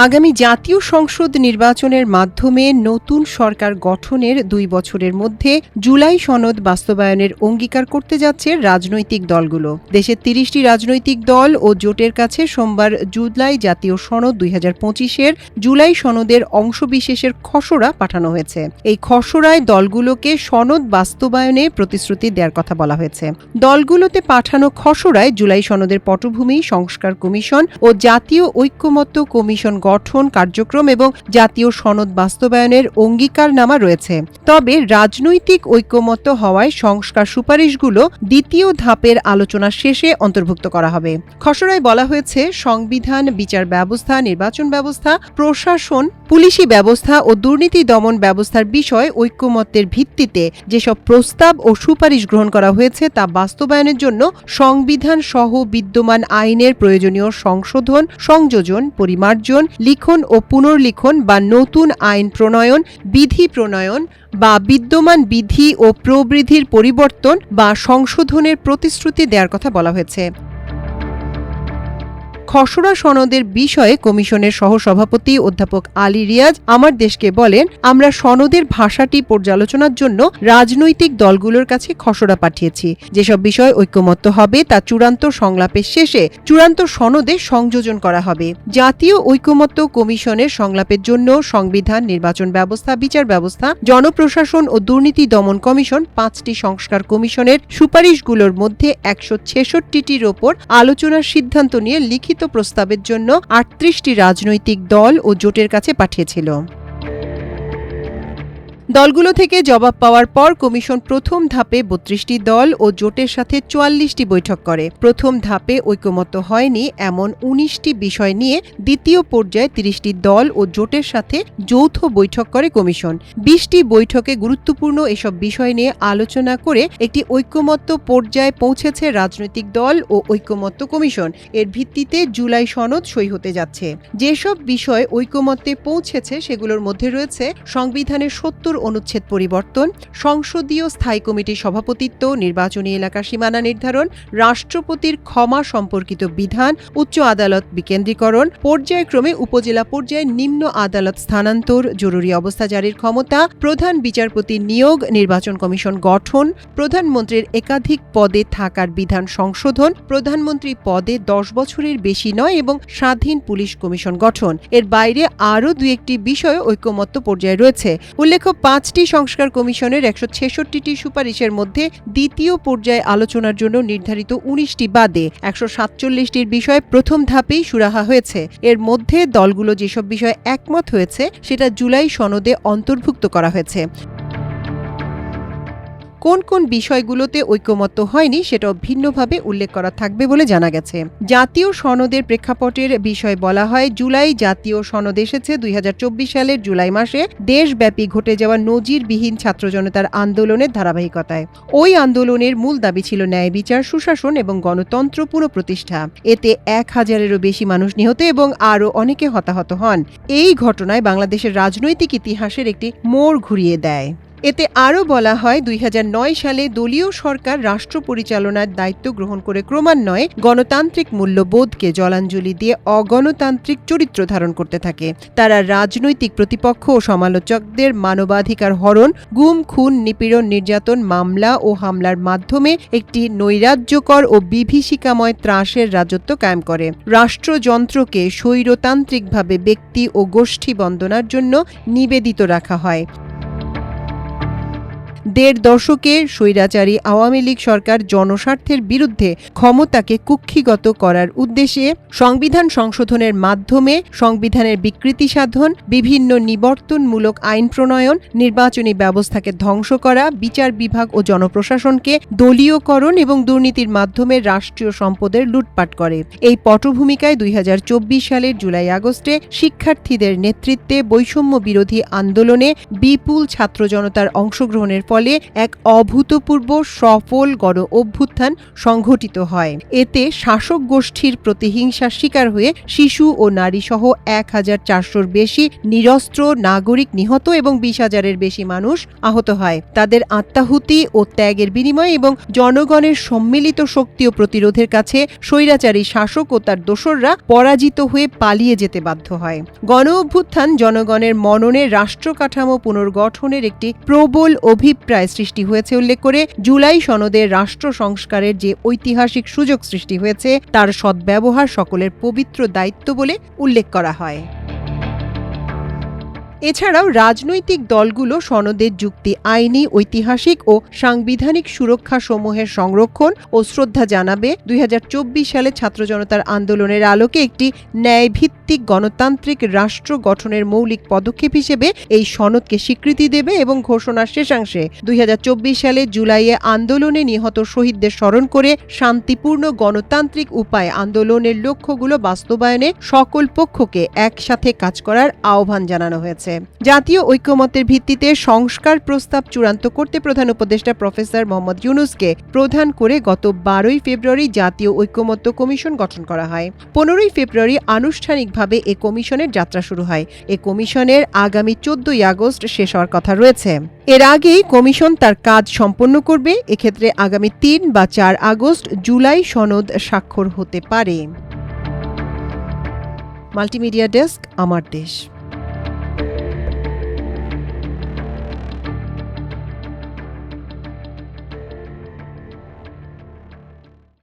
আগামী জাতীয় সংসদ নির্বাচনের মাধ্যমে নতুন সরকার গঠনের ২ বছরের মধ্যে জুলাই সনদ বাস্তবায়নের অঙ্গীকার করতে যাচ্ছে রাজনৈতিক দলগুলো। দেশের ৩০টি রাজনৈতিক দল ও জোটের কাছে সোমবার জুলাই জাতীয় সনদ ২০২৫-এর জুলাই সনদের অংশবিশেষের খসড়া পাঠানো হয়েছে। এই খসড়ায় দলগুলোকে সনদ বাস্তবায়নে প্রতিশ্রুতি দেওয়ার কথা বলা হয়েছে। দলগুলোতে পাঠানো খসড়ায় জুলাই সনদের পটভূমি, সংস্কার কমিশন ও জাতীয় ঐক্যমত্য কমিশন গঠন কার্যক্রম এবং জাতীয় সনদ বাস্তবায়নের অঙ্গীকারনামা রয়েছে। তবে রাজনৈতিক ঐক্যমত্য হওয়ায় সংস্কার সুপারিশগুলো দ্বিতীয় ধাপের আলোচনা শেষে অন্তর্ভুক্ত করা হবে। খসড়ায় বলা হয়েছে, সংবিধান, বিচার ব্যবস্থা, নির্বাচন ব্যবস্থা, প্রশাসন, পুলিশি ব্যবস্থা ও দুর্নীতি দমন ব্যবস্থার বিষয়ে ঐক্যমত্যের ভিত্তিতে যেসব প্রস্তাব ও সুপারিশ গ্রহণ করা হয়েছে তা বাস্তবায়নের জন্য সংবিধান সহ বিদ্যমান আইনের প্রয়োজনীয় সংশোধন, সংযোজন, পরিমার্জন, লিখন ও পুনর্লিখন বা নতুন আইন প্রণয়ন, বিধি প্রণয়ন বা বিদ্যমান বিধি ও প্রবৃদ্ধির পরিবর্তন বা সংশোধনের প্রতিশ্রুতি দেওয়ার কথা বলা হয়েছে। খসড়া সনদের বিষয়ে কমিশনের সহসভাপতি অধ্যাপক আলী রিয়াজ আমার দেশকে বলেন, আমরা সনদের ভাষাটি পর্যালোচনার জন্য রাজনৈতিক দলগুলোর কাছে খসড়া পাঠিয়েছি। যেসব বিষয় ঐক্যমত্য হবে তা চূড়ান্ত সংলাপের শেষে চূড়ান্ত সনদে সংযোজন করা হবে। জাতীয় ঐক্যমত্য কমিশনের সংলাপের জন্য সংবিধান, নির্বাচন ব্যবস্থা, বিচার ব্যবস্থা, জনপ্রশাসন ও দুর্নীতি দমন কমিশন ৫টি সংস্কার কমিশনের সুপারিশগুলোর মধ্যে ১৬৬টির ওপর আলোচনার সিদ্ধান্ত নিয়ে লিখিত প্রস্তাবের জন্য ৩৮টি রাজনৈতিক দল ও জোটের কাছে পাঠিয়েছিল। দলগুলো থেকে জবাব পাওয়ার পর কমিশন প্রথম ধাপে ৩২টি দল ও জোটের সাথে ৪৪টি বৈঠক করে। প্রথম ধাপে ঐক্যমত্য হয়নি এমন ১৯টি বিষয় নিয়ে দ্বিতীয় পর্যায়ে ৩০টি দল ও জোটের সাথে যৌথ বৈঠক করে কমিশন। ২০টি বৈঠকে গুরুত্বপূর্ণ এসব বিষয় নিয়ে আলোচনা করে একটি ঐক্যমত্য পর্যায়ে পৌঁছেছে রাজনৈতিক দল ও ঐক্যমত্য কমিশন। এর ভিত্তিতে জুলাই সনদ সই হতে যাচ্ছে। যেসব বিষয় ঐক্যমত্যে পৌঁছেছে সেগুলোর মধ্যে রয়েছে সংবিধানের ৭০ অনুচ্ছেদ পরিবর্তন, সংসদীয় স্থায়ী কমিটির সভাপতিত্ব, নির্বাচনী এলাকার সীমানা নির্ধারণ, রাষ্ট্রপতির ক্ষমা সম্পর্কিত বিধান, উচ্চ আদালত বিকেন্দ্রীকরণ, পর্যায়ক্রমে উপজেলা পর্যায়ে নিম্ন আদালত স্থানান্তর, জরুরি অবস্থা জারির ক্ষমতা, প্রধান বিচারপতি নিয়োগ, নির্বাচন কমিশন গঠন, প্রধানমন্ত্রীর একাধিক পদে থাকার বিধান সংশোধন, প্রধানমন্ত্রী পদে ১০ বছরের বেশি নয় এবং স্বাধীন পুলিশ কমিশন গঠন। এর বাইরে আরও ২-১টি বিষয় ঐক্যমত্য পর্যায়ে রয়েছে। উল্লেখ্য, ৫টি সংস্কার কমিশনের ১৬৬টি সুপারিশের মধ্যে দ্বিতীয় পর্যায়ে আলোচনার জন্য নির্ধারিত ১৯টি বাদে ১৪৭টির বিষয়ে প্রথম ধাপেই সুরাহা হয়েছে। এর মধ্যে দলগুলো যেসব বিষয়ে একমত হয়েছে সেটা জুলাই সনদে অন্তর্ভুক্ত করা হয়েছে। কোন কোন বিষয়গুলোতে ঐক্যমত্য হয়নি সেটাও ভিন্নভাবে উল্লেখ করা থাকবে বলে জানা গেছে। জাতীয় সনদের প্রেক্ষাপটের বিষয় বলা হয়, জুলাই জাতীয় সনদ এসেছে ২০২৪ সালের জুলাই মাসে দেশব্যাপী ঘটে যাওয়া নজিরবিহীন ছাত্র জনতার আন্দোলনের ধারাবাহিকতায়। ওই আন্দোলনের মূল দাবি ছিল ন্যায় বিচার, সুশাসন এবং গণতন্ত্র পুনঃপ্রতিষ্ঠা। এতে ১,০০০-এরও বেশি মানুষ নিহত এবং আরও অনেকে হতাহত হন। এই ঘটনায় বাংলাদেশের রাজনৈতিক ইতিহাসের একটি মোড় ঘুরিয়ে দেয়। এতে আরও বলা হয়, ২০০৯ সালে দলীয় সরকার রাষ্ট্র পরিচালনার দায়িত্ব গ্রহণ করে ক্রমান্বয়ে গণতান্ত্রিক মূল্যবোধকে জলাঞ্জলি দিয়ে অগণতান্ত্রিক চরিত্র ধারণ করতে থাকে। তারা রাজনৈতিক প্রতিপক্ষ ও সমালোচকদের মানবাধিকার হরণ, গুম, খুন, নিপীড়ন, নির্যাতন, মামলা ও হামলার মাধ্যমে একটি নৈরাজ্যকর ও বিভীষিকাময় ত্রাসের রাজত্ব কায়েম করে। রাষ্ট্রযন্ত্রকে স্বৈরতান্ত্রিকভাবে ব্যক্তি ও গোষ্ঠী বন্দনার জন্য নিবেদিত রাখা হয়। ১.৫ দশকে স্বৈরাচারী আওয়ামী লীগ সরকার জনস্বার্থের বিরুদ্ধে ক্ষমতাকে কুক্ষিগত করার উদ্দেশ্যে সংবিধান সংশোধনের মাধ্যমে সংবিধানের বিকৃতি সাধন, বিভিন্ন নিবর্তনমূলক আইন প্রণয়ন, নির্বাচনী ব্যবস্থাকে ধ্বংস করা, বিচার বিভাগ ও জনপ্রশাসনকে দলীয়করণ এবং দুর্নীতির মাধ্যমে রাষ্ট্রীয় সম্পদের লুটপাট করে। এই পটভূমিকায় ২০২৪ সালের জুলাই-আগস্টে শিক্ষার্থীদের নেতৃত্বে বৈষম্য বিরোধী আন্দোলনে বিপুল ছাত্র জনতার অংশগ্রহণের ফলে ফলে এক অভূতপূর্ব সফল গণ অভ্যুত্থান সংঘটিত হয়। এতে শাসক গোষ্ঠীর প্রতিহিংসার শিকার হয়ে শিশু ও নারীসহ ১,৪০০-র বেশি নিরস্ত্র নাগরিক নিহত এবং ২০,০০০-এর বেশি মানুষ আহত হয়। তাদের আত্মাহুতি ও ত্যাগের বিনিময়ে এবং জনগণের সম্মিলিত শক্তি ও প্রতিরোধের কাছে স্বৈরাচারী শাসক ও তার দোসররা পরাজিত হয়ে পালিয়ে যেতে বাধ্য হয়। গণ অভ্যুত্থান জনগণের মননে রাষ্ট্র কাঠামো পুনর্গঠনের একটি প্রবল অভিপ্রায় সৃষ্টি হয়েছে উল্লেখ করে জুলাই সনদে রাষ্ট্র সংস্কারের যে ঐতিহাসিক সুযোগ সৃষ্টি হয়েছে তার সদ্ব্যবহার সকলের পবিত্র দায়িত্ব বলে উল্লেখ করা হয়। এছাড়াও রাজনৈতিক দলগুলো সনদের যুক্তি আইনি, ঐতিহাসিক ও সাংবিধানিক সুরক্ষা সমূহের সংরক্ষণ ও শ্রদ্ধা জানাবে। ২০২৪ সালে ছাত্র জনতার আন্দোলনের আলোকে একটি ন্যায়ভিত্তিক গণতান্ত্রিক রাষ্ট্র গঠনের মৌলিক পদক্ষেপ হিসেবে এই সনদকে স্বীকৃতি দেবে এবং ঘোষণার শেষাংশে ২০২৪ সালে জুলাইয়ে আন্দোলনে নিহত শহীদদের স্মরণ করে শান্তিপূর্ণ গণতান্ত্রিক উপায়ে আন্দোলনের লক্ষ্যগুলো বাস্তবায়নে সকল পক্ষকে একসাথে কাজ করার আহ্বান জানানো হয়েছে। জাতীয় ঐক্যমত্যের ভিত্তিতে সংস্কার প্রস্তাব চূড়ান্ত করতে প্রধান উপদেষ্টা প্রফেসর মোহাম্মদ ইউনূসকে প্রধান করে গত ১২ই ফেব্রুয়ারি জাতীয় ঐক্যমত্য কমিশন গঠন করা হয়। ১৫ই ফেব্রুয়ারি আনুষ্ঠানিকভাবে এ কমিশনের যাত্রা শুরু হয়। এ কমিশনের আগামী ১৪ই আগস্ট শেষ হওয়ার কথা রয়েছে। এর আগেই কমিশন তার কাজ সম্পন্ন করবে। এক্ষেত্রে আগামী ৩ বা ৪ আগস্ট জুলাই সনদ স্বাক্ষর হতে পারে। মাল্টিমিডিয়া ডেস্ক, আমার দেশ।